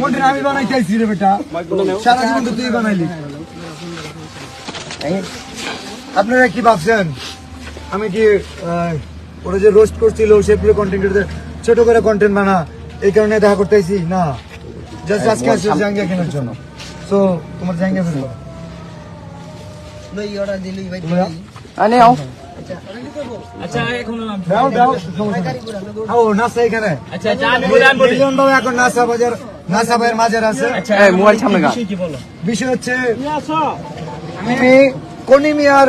Content আমি বানাইতেছি রে বেটা, সারা জীবন তো তুই বানাইলি। আপনারা কি ভাবছেন আমি কি ওরা যে রোস্ট করছিল সেগুলো কন্টেন্ট ছোট করে কন্টেন্ট বানা এই কারণে দেখা করতেছি না, জাস্ট আজকে আসছে জাঙ্গিয়া কেনার জন্য। সো তোমার জাঙ্গিয়া ফেলবো আচ্ছা এখন নাসা এখানে এখন নাসা বাজার, নাসা ভাইয়ের মাঝে আছে। বিষয় হচ্ছে আমি কনি মিয়ার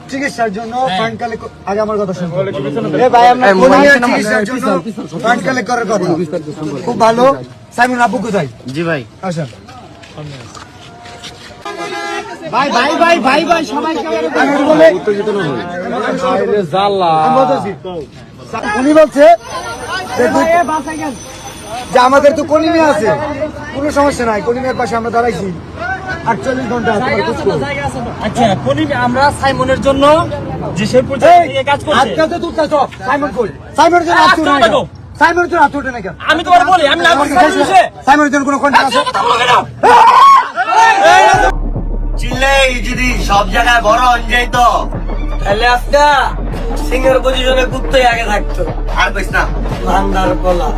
চিকিৎসার জন্য ফান্ড কালেক্ট, আগে আমার কথা শুনুন। চিকিৎসার জন্য ফান্ড কালেক্ট করার কথা খুব ভালো। সাইমন আব্বু কোথায়? জি ভাই আসেন। ভাই ভাই ভাই ভাই ভাই সবাই উনি বলছে যে আমাদের তো কলিমে আছে, কোনো সমস্যা নাই, কলিমের পাশে আমরা দাঁড়াইছি 48 ঘন্টা। আচ্ছা আমরা সাইমনের জন্য যে সেই প্রজেক্টে কাজ করছি। সাইমন কই? সাইমনের জন্য হাত উঠে না, সাইমনের জন্য হাত উঠে না কেন? আমি তোমার বলি আমি না সাইমনের জন্য কোনো কন্টেন্ট আছে? চিল্লাই যদি সব জায়গায় বড় হন যাইত তাহলে আজকে সিঙ্গের পজিশনে কুত্তই আগে থাকতো। আর কইস না ভান্ডার পোলা।